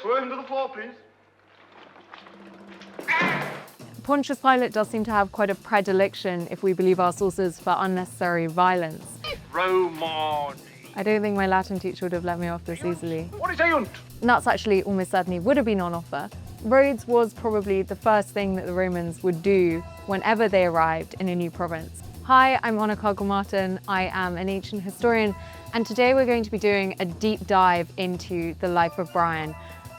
throw him to the floor, please. Pontius Pilate does seem to have quite a predilection, if we believe our sources, for unnecessary violence. Romani. I don't think my Latin teacher would have let me off this easily. What is a Nuts actually almost certainly would have been on offer. Roads was probably the first thing that the Romans would do whenever they arrived in a new province. Hi, I'm Honor Cargill-Martin. I am an ancient historian, and today we're going to be doing a deep dive into the life of Brian.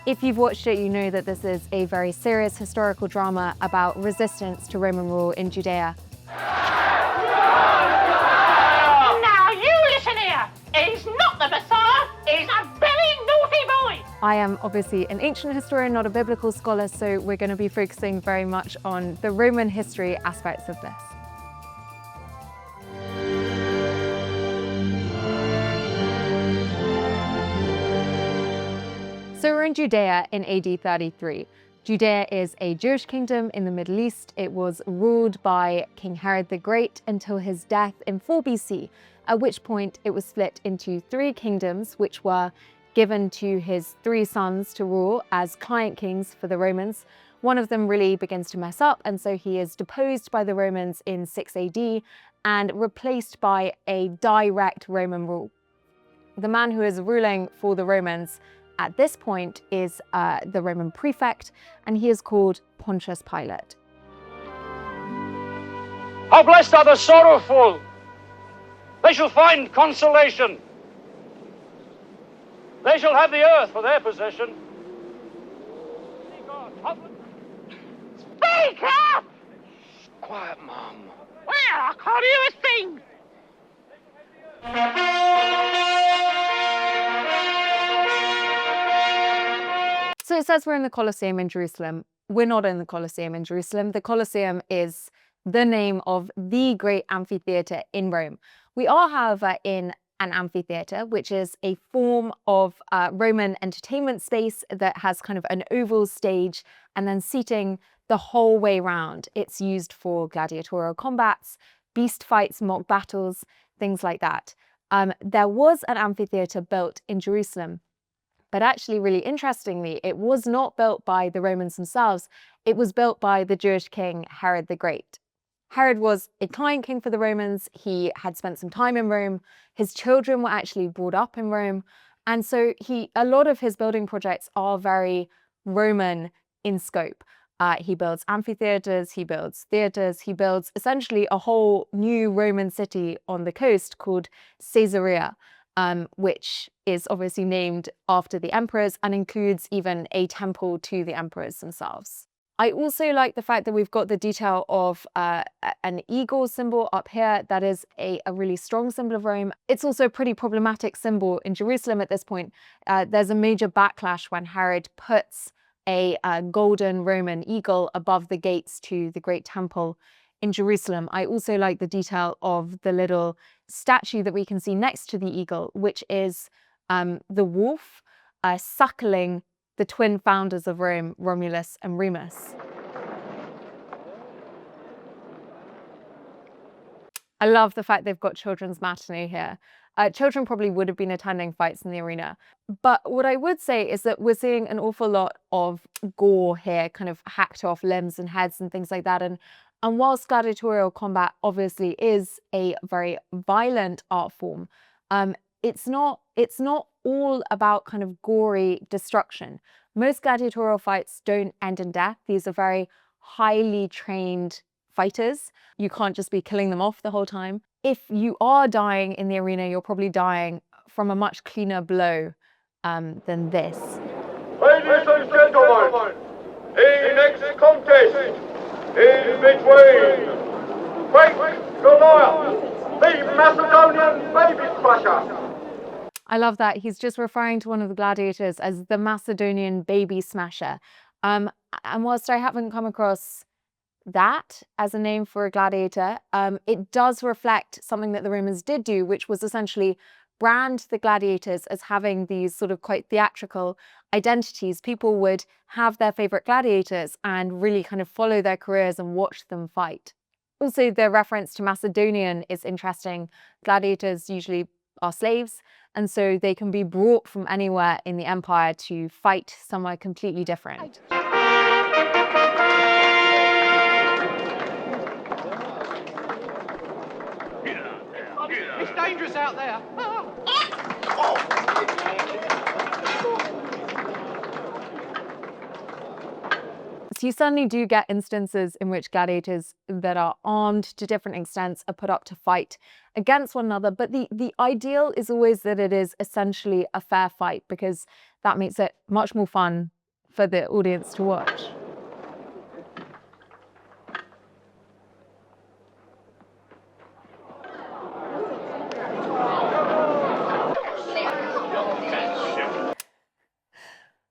If you've watched it, you know that this is a very serious historical drama about resistance to Roman rule in Judea. Now you listen here. He's not the Messiah. He's a very naughty boy. I am obviously an ancient historian, not a biblical scholar, so we're going to be focusing very much on the Roman history aspects of this. So we're in Judea in AD 33. Judea is a Jewish kingdom in the Middle East. It was ruled by King Herod the Great until his death in 4 BC, at which point it was split into 3 kingdoms, which were given to his 3 sons to rule as client kings for the Romans. One of them really begins to mess up, and so he is deposed by the Romans in 6 AD and replaced by a direct Roman rule. The man who is ruling for the Romans at this point is the Roman prefect, and he is called Pontius Pilate. How blessed are the sorrowful! They shall find consolation. They shall have the earth for their possession. Speak up! Quiet, Mum. Well, I can't hear a thing. So it says we're in the Colosseum in Jerusalem. We're not in the Colosseum in Jerusalem. The Colosseum is the name of the great amphitheatre in Rome. We are, however, in an amphitheatre, which is a form of Roman entertainment space that has kind of an oval stage and then seating the whole way round. It's used for gladiatorial combats, beast fights, mock battles, things like that. There was an amphitheatre built in Jerusalem, but actually, really interestingly, it was not built by the Romans themselves. It was built by the Jewish king Herod the Great. Herod was a client king for the Romans. He had spent some time in Rome. His children were actually brought up in Rome. And so a lot of his building projects are very Roman in scope. He builds amphitheaters, he builds theaters, he builds essentially a whole new Roman city on the coast called Caesarea, which is obviously named after the emperors and includes even a temple to the emperors themselves. I also like the fact that we've got the detail of an eagle symbol up here. That is a really strong symbol of Rome. It's also a pretty problematic symbol in Jerusalem at this point. There's a major backlash when Herod puts a golden Roman eagle above the gates to the great temple in Jerusalem. I also like the detail of the little statue that we can see next to the eagle, which is the wolf suckling the twin founders of Rome, Romulus and Remus. I love the fact they've got children's matinee here. Children probably would have been attending fights in the arena. But what I would say is that we're seeing an awful lot of gore here, kind of hacked off limbs and heads and things like that. And whilst gladiatorial combat obviously is a very violent art form, it's not all about kind of gory destruction. Most gladiatorial fights don't end in death. These are very highly trained fighters. You can't just be killing them off the whole time. If you are dying in the arena, you're probably dying from a much cleaner blow than this. Ladies and gentlemen, the next contest is between Frank Goliath, the Macedonian baby crusher. I love that. He's just referring to one of the gladiators as the Macedonian baby smasher. And whilst I haven't come across that as a name for a gladiator, it does reflect something that the Romans did do, which was essentially brand the gladiators as having these sort of quite theatrical identities. People would have their favorite gladiators and really kind of follow their careers and watch them fight. Also, the reference to Macedonian is interesting. Gladiators usually are slaves. And so they can be brought from anywhere in the empire to fight somewhere completely different. It's dangerous out there. So you certainly do get instances in which gladiators that are armed to different extents are put up to fight against one another. But the ideal is always that it is essentially a fair fight, because that makes it much more fun for the audience to watch.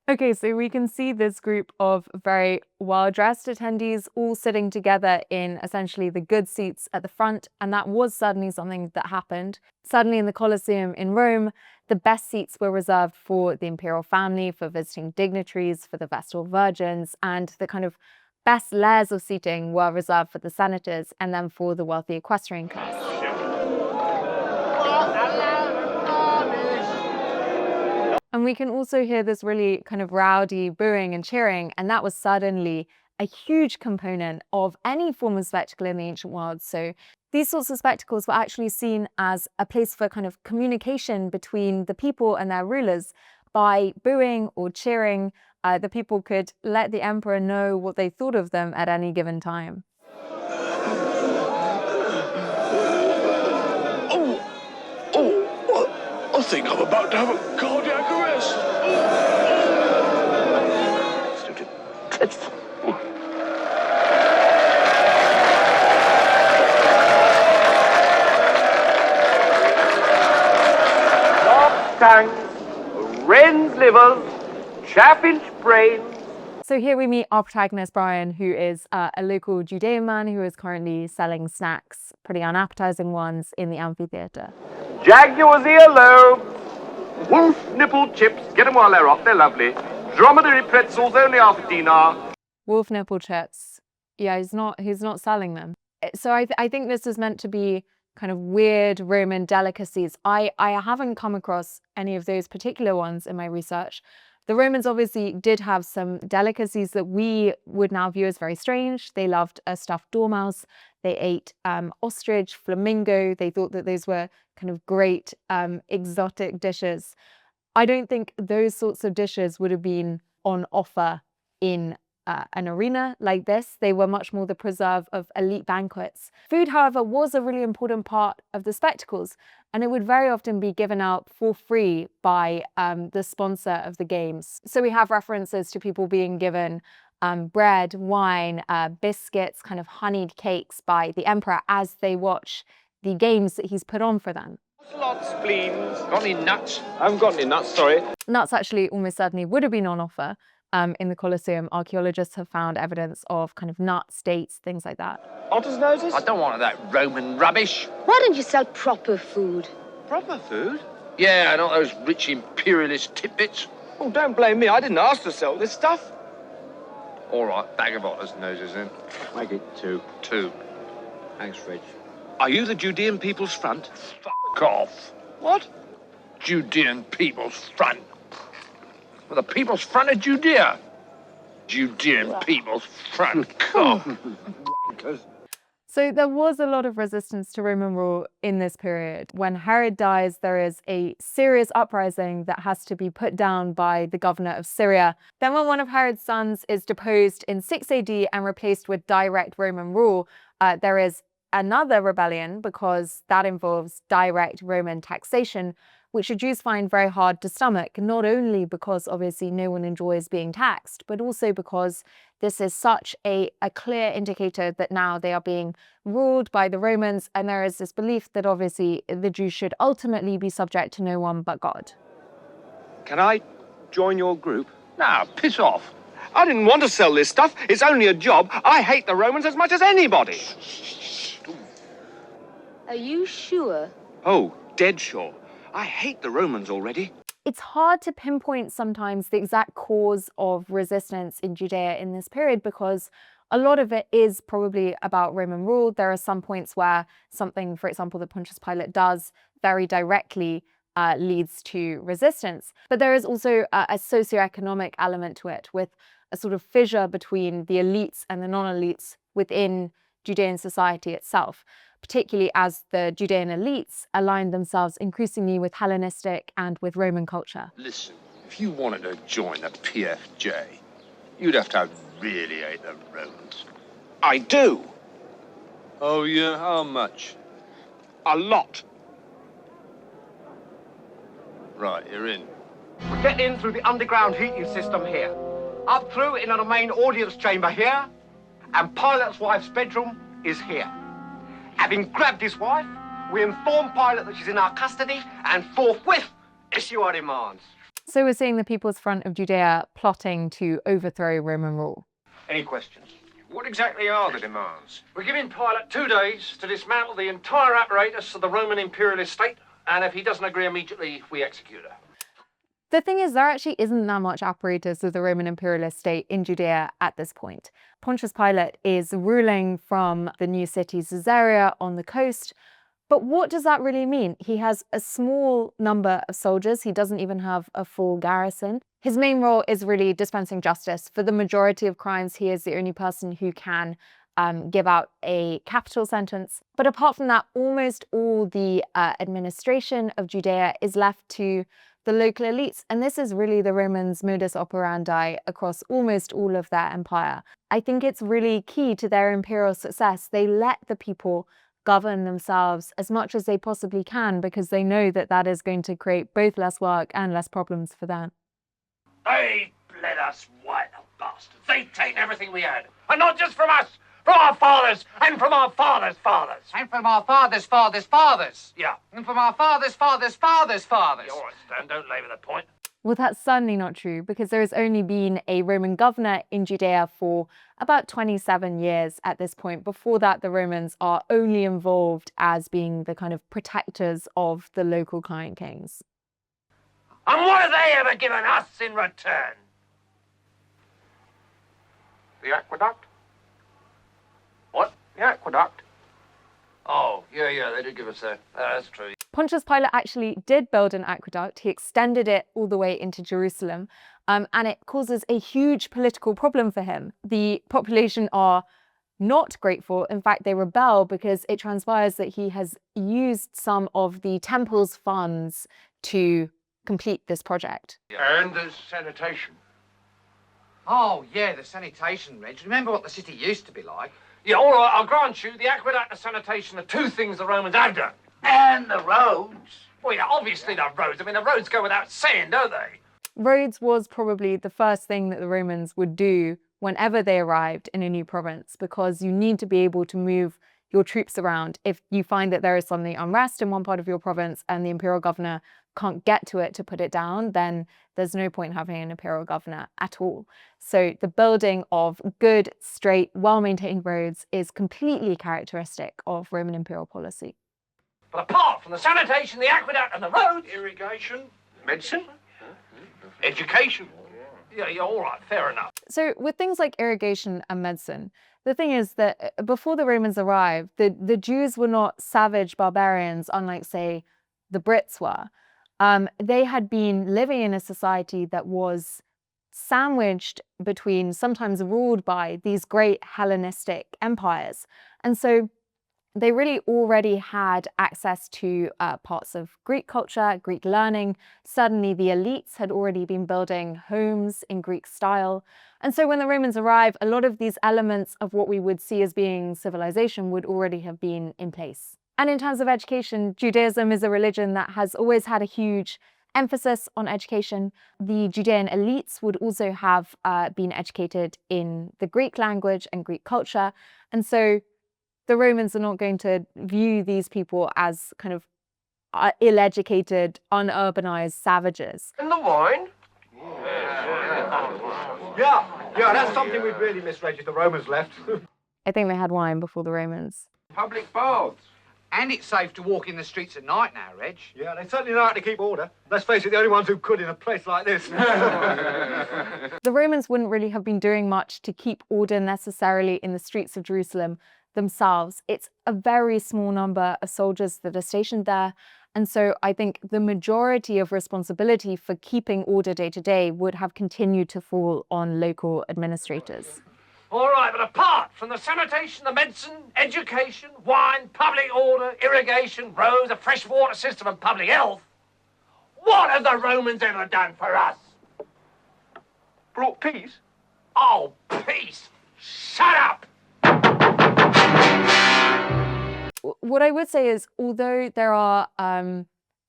Okay, so we can see this group of very well-dressed attendees all sitting together in essentially the good seats at the front, and that was certainly something that happened. Suddenly in the Colosseum in Rome, the best seats were reserved for the imperial family, for visiting dignitaries, for the Vestal Virgins, and the kind of best layers of seating were reserved for the senators and then for the wealthy equestrian class. And we can also hear this really kind of rowdy booing and cheering, and that was certainly a huge component of any form of spectacle in the ancient world. So these sorts of spectacles were actually seen as a place for kind of communication between the people and their rulers. By booing or cheering, the people could let the emperor know what they thought of them at any given time. I think I'm about to have a cardiac arrest. Dreadful. Soft tongues, wren's livers, chaffinch brains. So here we meet our protagonist, Brian, who is a local Judean man who is currently selling snacks, pretty unappetizing ones, in the amphitheatre. Jaguar's earlobes, wolf nipple chips, get them while they're hot, they're lovely. Dromedary pretzels, only half a dinar. Wolf nipple chips. Yeah, he's not selling them. So I think this is meant to be kind of weird Roman delicacies. I haven't come across any of those particular ones in my research. The Romans obviously did have some delicacies that we would now view as very strange. They loved a stuffed dormouse. They ate ostrich, flamingo. They thought that those were kind of great exotic dishes. I don't think those sorts of dishes would have been on offer in an arena like this. They were much more the preserve of elite banquets. Food, however, was a really important part of the spectacles, and it would very often be given out for free by the sponsor of the games. So we have references to people being given bread, wine, biscuits, kind of honeyed cakes by the emperor as they watch the games that he's put on for them. Lots, spleens. Got any nuts? I haven't got any nuts, sorry. Nuts actually almost certainly would have been on offer. In the Colosseum, archaeologists have found evidence of kind of nuts, dates, things like that. Otters' noses? I don't want that Roman rubbish. Why don't you sell proper food? Proper food? Yeah, not those rich imperialist tidbits. Oh, don't blame me. I didn't ask to sell this stuff. All right, bag of otters' noses then. Make it two. Two. Thanks, Reg. Are you the Judean People's Front? Fuck off. What? Judean People's Front. Well, the People's Front of Judea. Judean People's Front. So there was a lot of resistance to Roman rule in this period. When Herod dies, there is a serious uprising that has to be put down by the governor of Syria. Then when one of Herod's sons is deposed in 6 AD and replaced with direct Roman rule, there is another rebellion because that involves direct Roman taxation, which the Jews find very hard to stomach, not only because obviously no one enjoys being taxed, but also because this is such a clear indicator that now they are being ruled by the Romans, and there is this belief that obviously the Jews should ultimately be subject to no one but God. Can I join your group? Nah, piss off. I didn't want to sell this stuff. It's only a job. I hate the Romans as much as anybody. Are you sure? Oh, dead sure. I hate the Romans already. It's hard to pinpoint sometimes the exact cause of resistance in Judea in this period because A lot of it is probably about Roman rule. There are some points where something, for example, that Pontius Pilate does very directly leads to resistance. But there is also a socioeconomic element to it, with a sort of fissure between the elites and the non-elites within Judean society itself, particularly as the Judean elites aligned themselves increasingly with Hellenistic and with Roman culture. Listen, if you wanted to join the PFJ, you'd have to really hate the Romans. I do. Oh, yeah? How much? A lot. Right, you're in. We get in through the underground heating system here, up through into the main audience chamber here, and Pilate's wife's bedroom is here. Having grabbed his wife, we inform Pilate that she's in our custody and forthwith issue our demands. So we're seeing the People's Front of Judea plotting to overthrow Roman rule. Any questions? What exactly are the demands? We're giving Pilate 2 days to dismantle the entire apparatus of the Roman imperialist state, and if he doesn't agree immediately, we execute her. The thing is, there actually isn't that much apparatus of the Roman imperialist state in Judea at this point. Pontius Pilate is ruling from the new city Caesarea on the coast. But what does that really mean? He has a small number of soldiers. He doesn't even have a full garrison. His main role is really dispensing justice. For the majority of crimes, he is the only person who can give out a capital sentence. But apart from that, almost all the administration of Judea is left to the local elites. And this is really the Romans' modus operandi across almost all of their empire. I think it's really key to their imperial success. They let the people govern themselves as much as they possibly can because they know that that is going to create both less work and less problems for them. They bled us white, the bastards. They've taken everything we had. And not just from us, from our fathers, and from our fathers' fathers. And from our fathers' fathers' fathers. Yeah. And from our fathers' fathers' fathers' fathers. All right, Stan, don't labour the point. Well, that's certainly not true, because there has only been a Roman governor in Judea for about 27 years at this point. Before that, the Romans are only involved as being the kind of protectors of the local client kings. And what have they ever given us in return? The aqueduct? What? The aqueduct. Oh, yeah, they did give us that. That's true. Pontius Pilate actually did build an aqueduct. He extended it all the way into Jerusalem, and it causes a huge political problem for him. The population are not grateful. In fact, they rebel because it transpires that he has used some of the temple's funds to complete this project. And there's sanitation. Oh, yeah, the sanitation, Reg. Remember what the city used to be like? Yeah, all right, I'll grant you the aqueduct and sanitation are 2 things the Romans have done. And the roads. Well, yeah, obviously the roads. I mean, the roads go without saying, don't they? Roads was probably the first thing that the Romans would do whenever they arrived in a new province, because you need to be able to move your troops around. If you find that there is suddenly unrest in one part of your province and the imperial governor can't get to it to put it down, then there's no point having an imperial governor at all. So the building of good, straight, well-maintained roads is completely characteristic of Roman imperial policy. But apart from the sanitation, the aqueduct and the roads... Irrigation, medicine, education. Yeah, all right, fair enough. So with things like irrigation and medicine, the thing is that before the Romans arrived, the Jews were not savage barbarians, unlike, say, the Brits were. They had been living in a society that was sandwiched between, sometimes ruled by, these great Hellenistic empires. And so they really already had access to parts of Greek culture, Greek learning. Certainly the elites had already been building homes in Greek style. And so when the Romans arrive, a lot of these elements of what we would see as being civilization would already have been in place. And in terms of education, Judaism is a religion that has always had a huge emphasis on education. The Judean elites would also have been educated in the Greek language and Greek culture. And so the Romans are not going to view these people as kind of ill-educated, unurbanized savages. And the wine? Yeah, that's something we'd really misread if the Romans left. I think they had wine before the Romans. Public baths. And it's safe to walk in the streets at night now, Reg. Yeah, they certainly know how to keep order. Let's face it, the only ones who could in a place like this. The Romans wouldn't really have been doing much to keep order necessarily in the streets of Jerusalem themselves. It's a very small number of soldiers that are stationed there. And so I think the majority of responsibility for keeping order day to day would have continued to fall on local administrators. All right, but apart from the sanitation, the medicine, education, wine, public order, irrigation, roads, a fresh water system and public health, what have the Romans ever done for us? Brought peace? Oh, peace! Shut up! What I would say is, although there are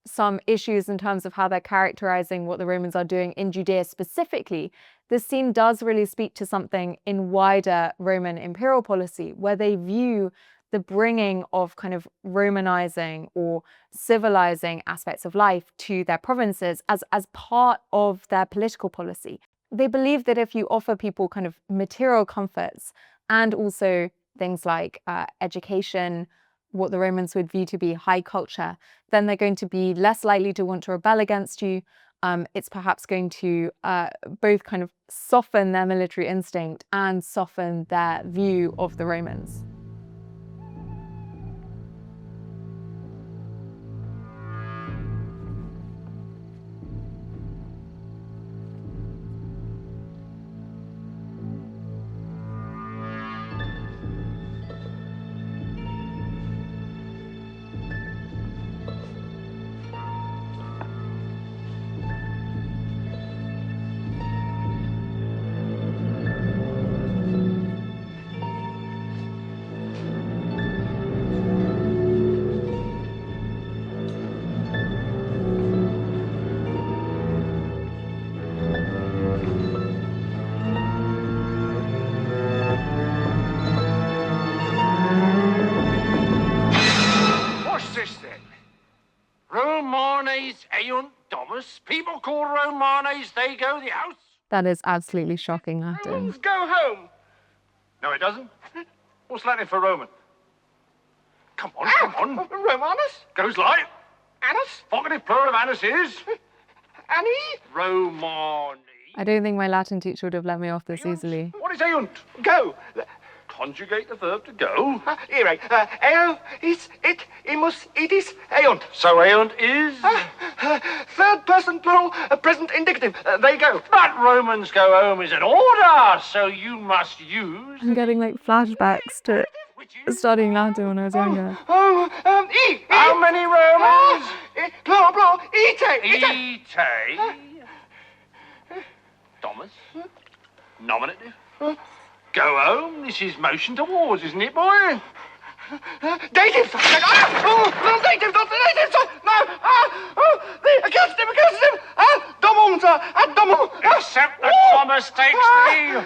some issues in terms of how they're characterizing what the Romans are doing in Judea specifically, this scene does really speak to something in wider Roman imperial policy, where they view the bringing of kind of Romanizing or civilizing aspects of life to their provinces as part of their political policy. They believe that if you offer people kind of material comforts and also things like education, what the Romans would view to be high culture, then they're going to be less likely to want to rebel against you. It's perhaps going to both kind of soften their military instinct and soften their view of the Romans. People call Romanes, they go the house. That is absolutely shocking Latin. Romans go home. No, it doesn't. What's Latin for Roman? Come on, come on. Romanus? Goes like. Annus? Vocative plural of annus is? Annie? Romani. I don't think my Latin teacher would have let me off this easily. What is eunt? Go. Conjugate the verb to go. Ere. Eo is it, imus, itis, eunt. So eunt is? Third person plural, present indicative. They go. But Romans go home is an order, so you must use... I'm getting like flashbacks to studying Latin when I was younger. E. How many Romans? Plural, ite. Ite. Thomas. Nominative. Go home. This is motion towards, isn't it, boy? Dative. Not dative, not the dative. No. The accusative. Domum, sir. Domum. Except that Thomas takes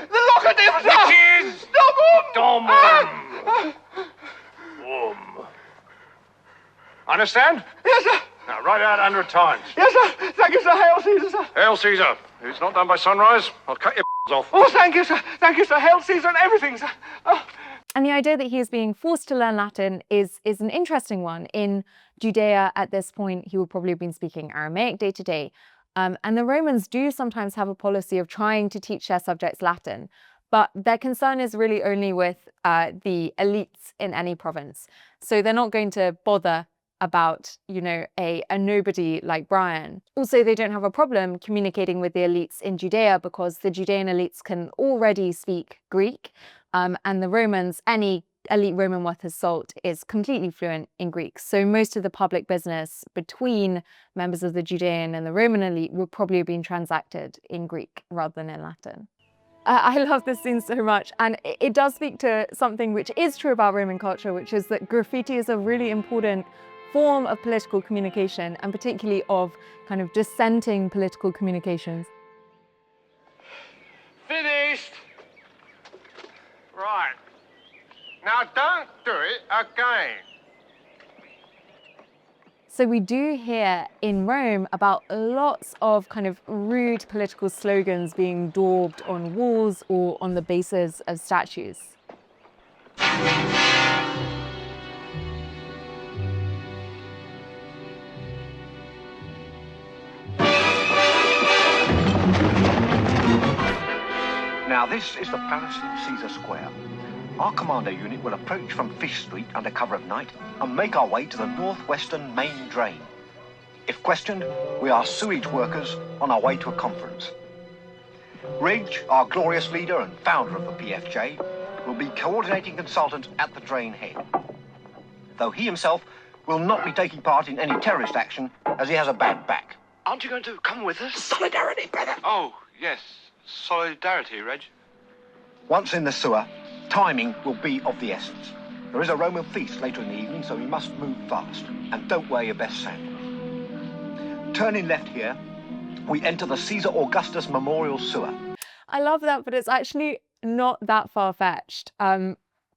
the locative, sir. Which is? Domum. Understand? Yes, sir. Now, write it out 100 times. Yes, sir. Thank you, sir. Hail Caesar, sir. Hail Caesar. If it's not done by sunrise, I'll cut your off. Oh, thank you, sir. Thank you, sir. Hail Caesar and everything, sir. Oh. And the idea that he is being forced to learn Latin is an interesting one. In Judea at this point, he would probably have been speaking Aramaic day to day. And the Romans do sometimes have a policy of trying to teach their subjects Latin, but their concern is really only with the elites in any province. So they're not going to bother about, a nobody like Brian. Also, they don't have a problem communicating with the elites in Judea because the Judean elites can already speak Greek, and the Romans, any elite Roman worth his salt, is completely fluent in Greek. So most of the public business between members of the Judean and the Roman elite would probably have been transacted in Greek rather than in Latin. I love this scene so much, and it does speak to something which is true about Roman culture, which is that graffiti is a really important form of political communication, and particularly of kind of dissenting political communications. Finished. Right. Now don't do it again. So we do hear in Rome about lots of kind of rude political slogans being daubed on walls or on the bases of statues. Now, this is the palace in Caesar Square. Our commando unit will approach from Fish Street under cover of night and make our way to the northwestern main drain. If questioned, we are sewage workers on our way to a conference. Ridge, our glorious leader and founder of the PFJ, will be coordinating consultant at the drain head, though he himself will not be taking part in any terrorist action as he has a bad back. Aren't you going to come with us? Solidarity, brother. Oh, yes. Solidarity, Reg. Once in the sewer, timing will be of the essence. There is a Roman feast later in the evening, so we must move fast. And don't wear your best sandals. Turning left here, we enter the Caesar Augustus Memorial Sewer. I love that, but it's actually not that far-fetched.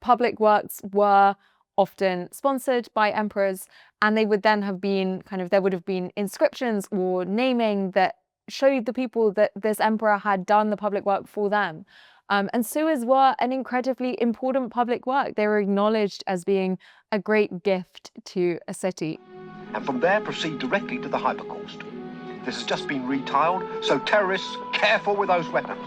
Public works were often sponsored by emperors, and they would then have been there would have been inscriptions or naming that showed the people that this emperor had done the public work for them. And sewers were an incredibly important public work. They were acknowledged as being a great gift to a city. And from there proceed directly to the Hypocaust. This has just been retiled, so terrorists, careful with those weapons.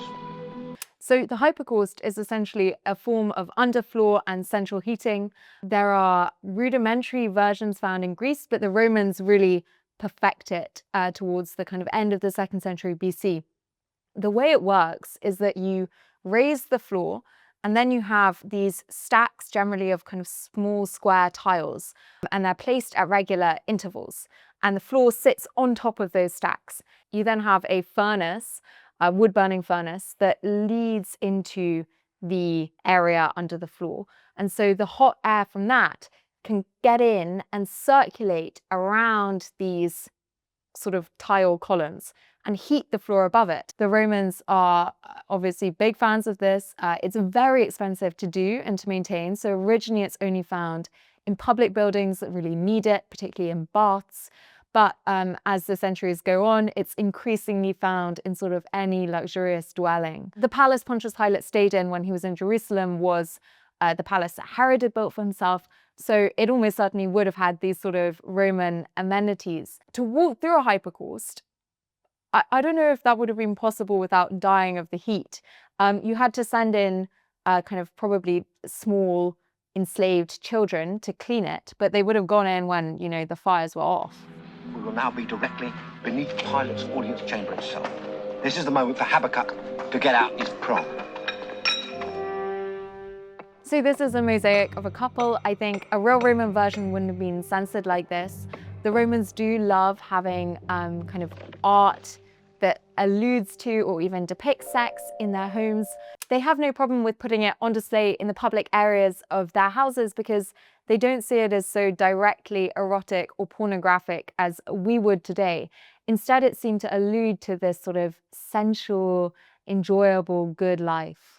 So the Hypocaust is essentially a form of underfloor and central heating. There are rudimentary versions found in Greece, but the Romans really perfect it towards the end of the 2nd century BC. The way it works is that you raise the floor, and then you have these stacks generally of small square tiles, and they're placed at regular intervals, and the floor sits on top of those stacks. You then have a furnace, a wood-burning furnace, that leads into the area under the floor. And so the hot air from that can get in and circulate around these sort of tile columns and heat the floor above it. The Romans are obviously big fans of this. It's very expensive to do and to maintain. So originally it's only found in public buildings that really need it, particularly in baths. But as the centuries go on, it's increasingly found in sort of any luxurious dwelling. The palace Pontius Pilate stayed in when he was in Jerusalem was the palace that Herod had built for himself. So it almost certainly would have had these sort of Roman amenities. To walk through a Hypocaust, I don't know if that would have been possible without dying of the heat. You had to send in probably small enslaved children to clean it, but they would have gone in when, the fires were off. We will now be directly beneath Pilate's audience chamber itself. This is the moment for Habakkuk to get out his prong. So this is a mosaic of a couple. I think a real Roman version wouldn't have been censored like this. The Romans do love having art that alludes to or even depicts sex in their homes. They have no problem with putting it on display in the public areas of their houses because they don't see it as so directly erotic or pornographic as we would today. Instead, it seemed to allude to this sort of sensual, enjoyable, good life.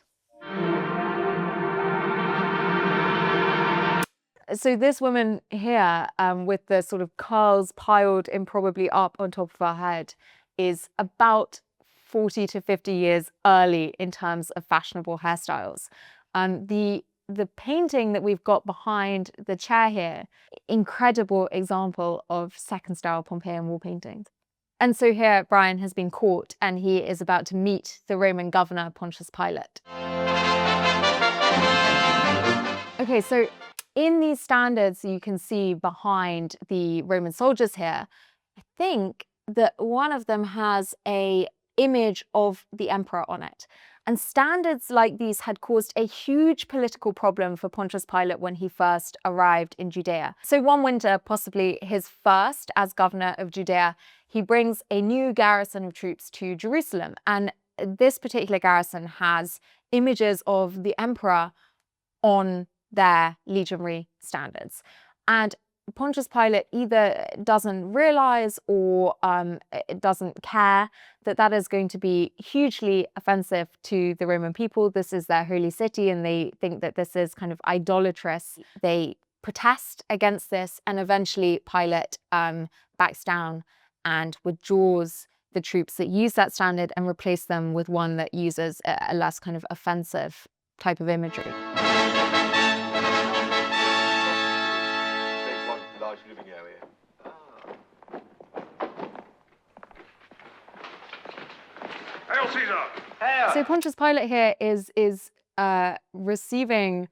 So this woman here, with the sort of curls piled improbably up on top of her head, is about 40 to 50 years early in terms of fashionable hairstyles. The painting that we've got behind the chair here, incredible example of second style Pompeian wall paintings. And so here Brian has been caught and he is about to meet the Roman governor Pontius Pilate. Okay, so in these standards you can see behind the Roman soldiers here, I think that one of them has an image of the emperor on it. And standards like these had caused a huge political problem for Pontius Pilate when he first arrived in Judea. So one winter, possibly his first as governor of Judea, he brings a new garrison of troops to Jerusalem. And this particular garrison has images of the emperor on their legionary standards. And Pontius Pilate either doesn't realize or doesn't care that that is going to be hugely offensive to the Roman people. This is their holy city and they think that this is kind of idolatrous. They protest against this and eventually Pilate backs down and withdraws the troops that use that standard and replace them with one that uses a less kind of offensive type of imagery. Large living area. Hail Caesar! So Pontius Pilate here is receiving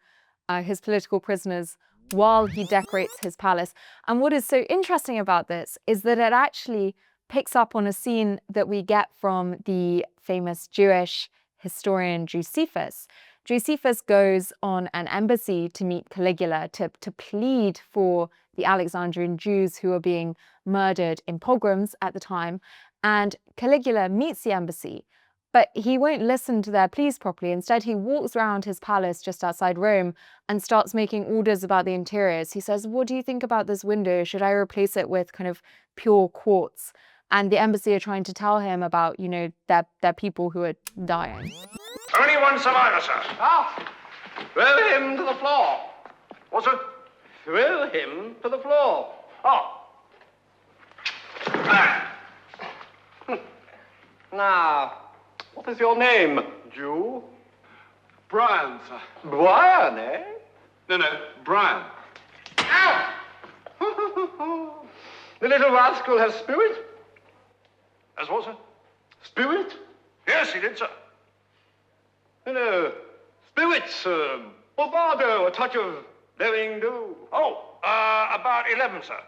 his political prisoners while he decorates his palace. And what is so interesting about this is that it actually picks up on a scene that we get from the famous Jewish historian Josephus. Josephus goes on an embassy to meet Caligula to plead for the Alexandrian Jews who are being murdered in pogroms at the time. And Caligula meets the embassy, but he won't listen to their pleas properly. Instead, he walks around his palace just outside Rome and starts making orders about the interiors. He says, what do you think about this window? Should I replace it with kind of pure quartz? And the embassy are trying to tell him about, you know, their people who are dying. Only one survivor, sir. Ah, throw him to the floor. What's it? Throw him to the floor. Oh. Ah. Now, what is your name, Jew? Brian, sir. Brian, eh? No, Brian. Ow! The little rascal has spirit? As what, sir? Spirit? Yes, he did, sir. No, spirits, bravado, a touch of daring do. Oh, about 11, sir.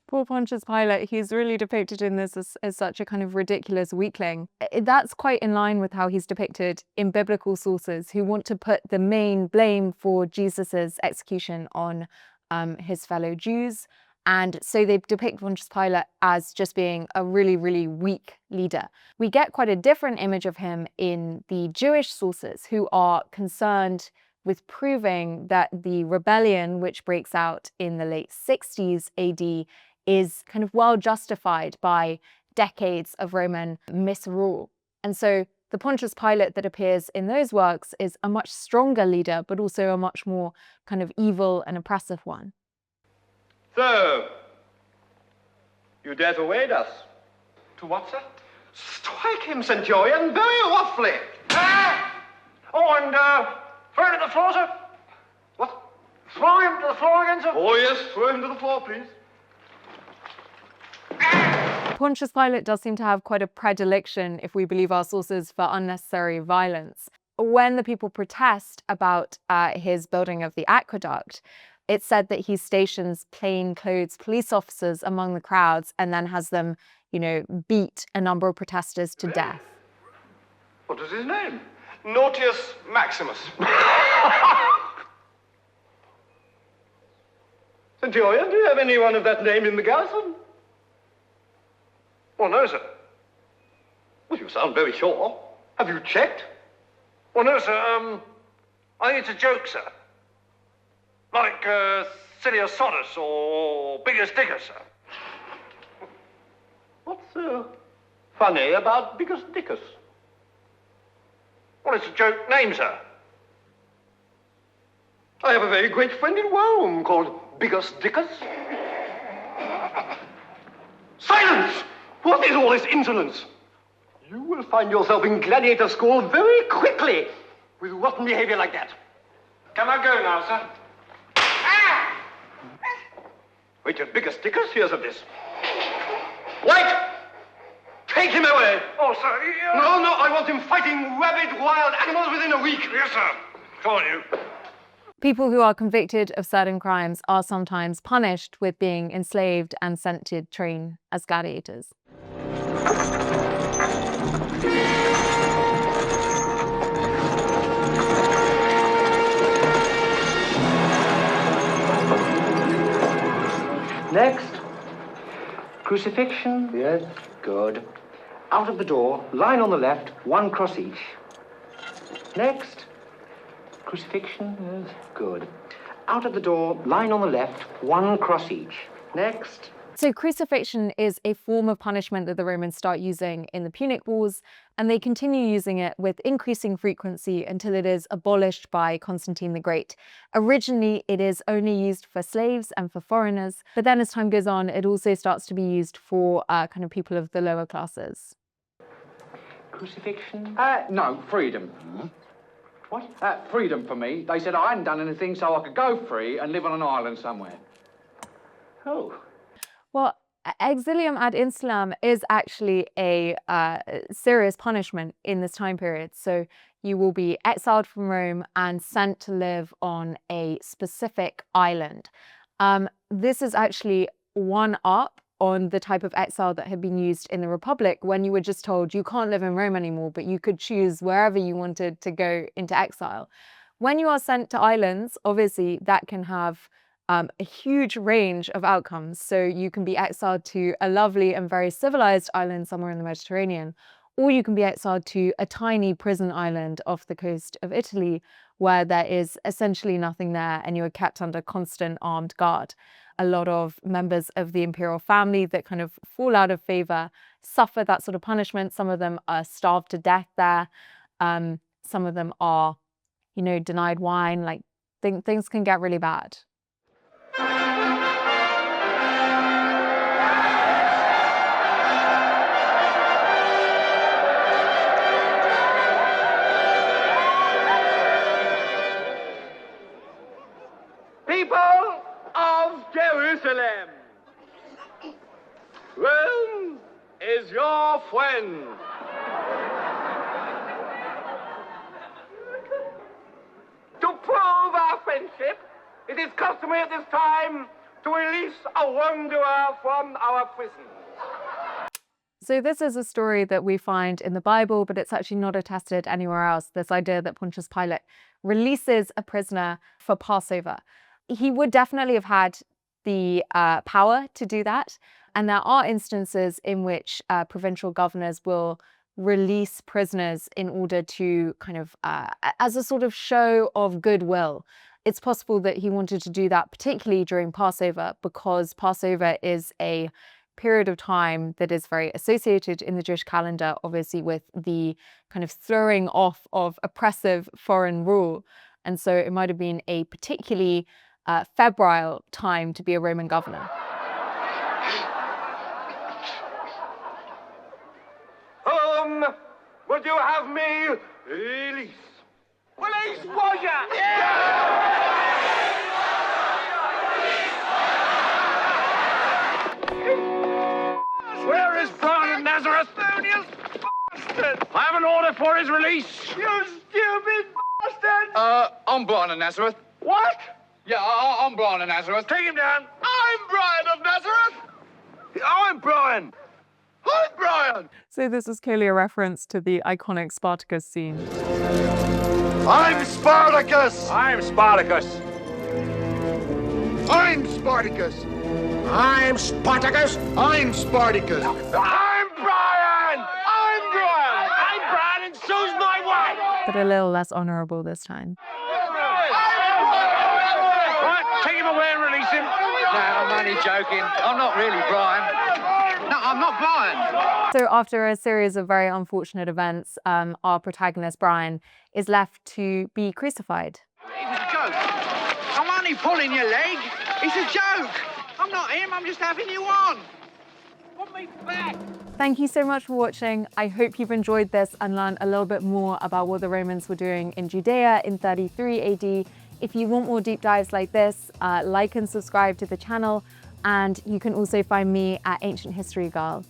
Poor Pontius Pilate, he's really depicted in this as such a kind of ridiculous weakling. That's quite in line with how he's depicted in biblical sources, who want to put the main blame for Jesus's execution on his fellow Jews. And so they depict Pontius Pilate as just being a really, really weak leader. We get quite a different image of him in the Jewish sources, who are concerned with proving that the rebellion, which breaks out in the late 60s AD, is kind of well justified by decades of Roman misrule. And so the Pontius Pilate that appears in those works is a much stronger leader, but also a much more kind of evil and oppressive one. So, you dare to aid us? To what, sir? Strike him, Centurion, very roughly. Ah! Oh, and throw him to the floor, sir. What? Throw him to the floor again, sir. Oh, yes, throw him to the floor, please. Pontius Pilate does seem to have quite a predilection, if we believe our sources, for unnecessary violence. When the people protest about his building of the aqueduct, it's said that he stations plainclothes police officers among the crowds and then has them, you know, beat a number of protesters to death. What is his name? Nautius Maximus. Centurion, do you have anyone of that name in the garrison? Well, no, sir. Well, you sound very sure. Have you checked? Well, no, sir. I think it's a joke, sir. Like Siliosotus or Biggus Dickus, sir. What's funny about Biggus Dickus? Well, it's a joke name, sir. I have a very great friend in Rome called Biggus Dickus. Silence! What is all this insolence? You will find yourself in gladiator school very quickly with rotten behavior like that. Can I go now, sir? Wait till Biggus Dickus hears of this. Wait! Take him away! Oh, sir, No, I want him fighting rabid wild animals within a week. Yes, sir. Come on, you. People who are convicted of certain crimes are sometimes punished with being enslaved and sent to train as gladiators. Next. Crucifixion. Yes, good. Out of the door, line on the left, one cross each. Next. Crucifixion. Yes, good. Out of the door, line on the left, one cross each. Next. So crucifixion is a form of punishment that the Romans start using in the Punic Wars, and they continue using it with increasing frequency until it is abolished by Constantine the Great. Originally, it is only used for slaves and for foreigners, but then as time goes on, it also starts to be used for kind of people of the lower classes. Crucifixion? No, freedom. What? Freedom for me. They said I hadn't done anything, so I could go free and live on an island somewhere. Oh. Well, Exilium ad insulam is actually a serious punishment in this time period. So you will be exiled from Rome and sent to live on a specific island. This is actually one up on the type of exile that had been used in the Republic, when you were just told you can't live in Rome anymore, but you could choose wherever you wanted to go into exile. When you are sent to islands, obviously that can have a huge range of outcomes. So you can be exiled to a lovely and very civilized island somewhere in the Mediterranean, or you can be exiled to a tiny prison island off the coast of Italy where there is essentially nothing there and you are kept under constant armed guard. A lot of members of the imperial family that kind of fall out of favor suffer that sort of punishment. Some of them are starved to death there. Some of them are, denied wine. Like things can get really bad. People of Jerusalem, Rome is your friend. To prove our friendship, it is customary at this time to release a wrongdoer from our prison. So this is a story that we find in the Bible, but it's actually not attested anywhere else. This idea that Pontius Pilate releases a prisoner for Passover. He would definitely have had the power to do that. And there are instances in which provincial governors will release prisoners in order to kind of, as a sort of show of goodwill. It's possible that he wanted to do that particularly during Passover, because Passover is a period of time that is very associated in the Jewish calendar, obviously with the kind of throwing off of oppressive foreign rule. And so it might have been a particularly febrile time to be a Roman governor. Would you have me release? Release warrior! Yeah! Where is Brian of Nazareth? Bastard! I have an order for his release. You stupid bastard! I'm Brian of Nazareth. What? Yeah, I'm Brian of Nazareth. Take him down. I'm Brian of Nazareth! I'm Brian! I'm Brian! So this is clearly a reference to the iconic Spartacus scene. I'm Spartacus! I'm Spartacus. I'm Spartacus! I'm Spartacus. I'm Spartacus! I'm Brian! I'm Brian! I'm Brian, and so's my wife. But a little less honorable this time. Right, take him away and release him. No, I'm only joking. I'm not really Brian. No, I'm not Brian. So after a series of very unfortunate events, our protagonist, Brian, is left to be crucified. It was a joke. I'm only pulling your leg. It's a joke. I'm not him. I'm just having you on. Put me back. Thank you so much for watching. I hope you've enjoyed this and learned a little bit more about what the Romans were doing in Judea in 33 AD. If you want more deep dives like this, like and subscribe to the channel. And you can also find me at Ancient History Girl.